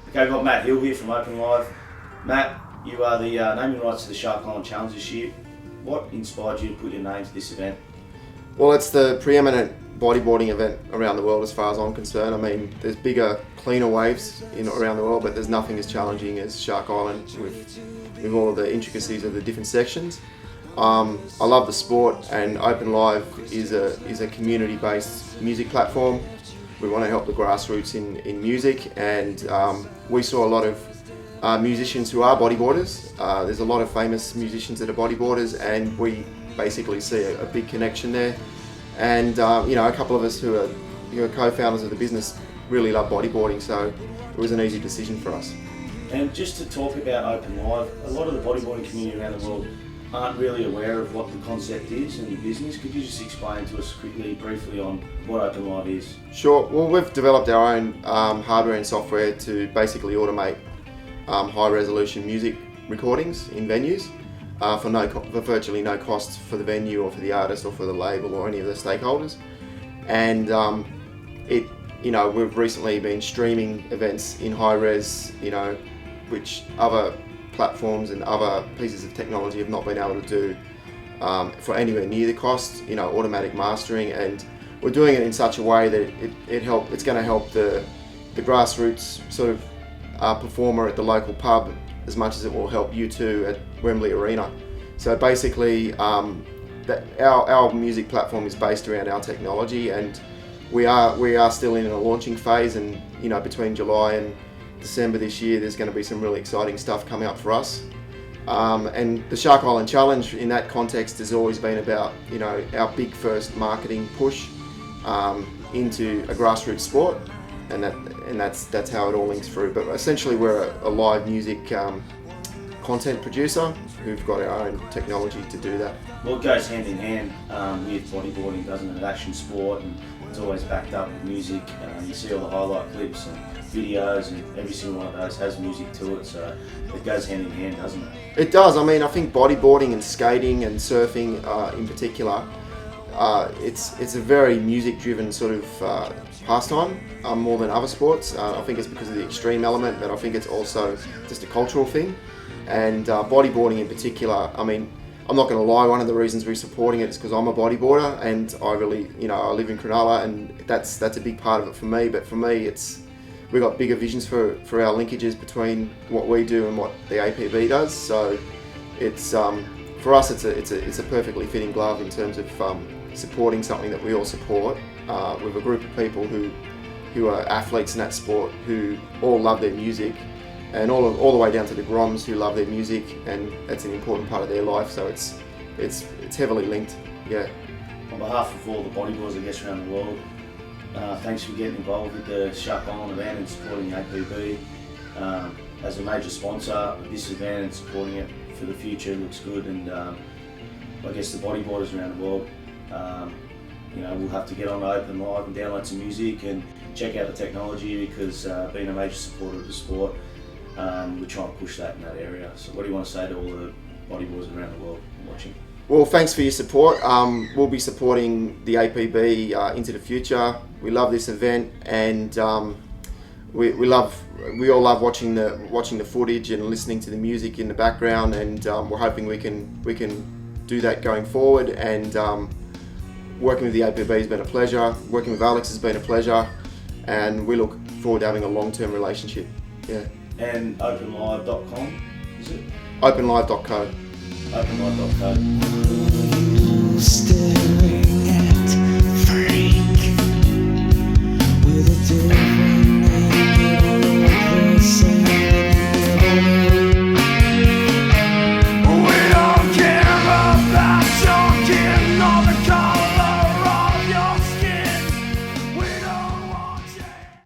Okay, I've got Matt Hill here from OpenLive. Matt, you are the naming rights to the Shark Island Challenge this year. What inspired you to put your name to this event? Well, it's the preeminent bodyboarding event around the world as far as I'm concerned. I mean, there's bigger, cleaner waves around the world, but there's nothing as challenging as Shark Island with all of the intricacies of the different sections. I love the sport, and OpenLive is a community-based music platform. We want to help the grassroots in music, and we saw a lot of musicians who are bodyboarders. There's a lot of famous musicians that are bodyboarders, and we basically see a big connection there. And a couple of us who are co-founders of the business really love bodyboarding, so it was an easy decision for us. And just to talk about OpenLive, a lot of the bodyboarding community around the world aren't really aware of what the concept is and your business. Could you just explain to us quickly, briefly, on what OpenLive is? Sure. Well, we've developed our own hardware and software to basically automate high-resolution music recordings in venues for virtually no cost for the venue or for the artist or for the label or any of the stakeholders. And we've recently been streaming events in high-res, which other platforms and other pieces of technology have not been able to do for anywhere near the cost. Automatic mastering, and we're doing it in such a way that it's going to help the grassroots sort of performer at the local pub as much as it will help U2 at Wembley Arena. So basically, our music platform is based around our technology, and we are still in a launching phase. And between July and December this year, there's going to be some really exciting stuff coming up for us. And the Shark Island Challenge in that context has always been about our big first marketing push into a grassroots sport, and that's how it all links through. But essentially, we're a live music content producer who've got our own technology to do that. Well, it goes hand in hand with bodyboarding, doesn't it? Action sport, and it's always backed up with music. You see all the highlight clips and videos, and every single one of those has music to it, so it goes hand in hand, doesn't it? It does. I mean, I think bodyboarding and skating and surfing in particular, it's a very music-driven sort of pastime, more than other sports. I think it's because of the extreme element, but I think it's also just a cultural thing. And bodyboarding in particular, I mean, I'm not going to lie, one of the reasons we're supporting it is because I'm a bodyboarder, and I really, I live in Cronulla, and that's a big part of it for me. But for me, we've got bigger visions for our linkages between what we do and what the APB does. So it's for us, it's a perfectly fitting glove in terms of supporting something that we all support with a group of people who are athletes in that sport, who all love their music, and all the way down to the Groms who love their music, and that's an important part of their life. So it's heavily linked. Yeah. On behalf of all the bodyboarders, I guess, around the world, thanks for getting involved with the Shark Island event and supporting the APB as a major sponsor of this event, and supporting it for the future. It looks good, and I guess the bodyboarders around the world, we'll have to get on OpenLive and download some music and check out the technology, because being a major supporter of the sport, we're trying to push that in that area. So what do you want to say to all the bodyboarders around the world watching? Well, thanks for your support. We'll be supporting the APB into the future. We love this event, and we all love watching the footage and listening to the music in the background, and we're hoping we can do that going forward. And working with the APB has been a pleasure. Working with Alex has been a pleasure, and we look forward to having a long-term relationship. Yeah. And openlive.com, is it? Openlive.co. openlive.co.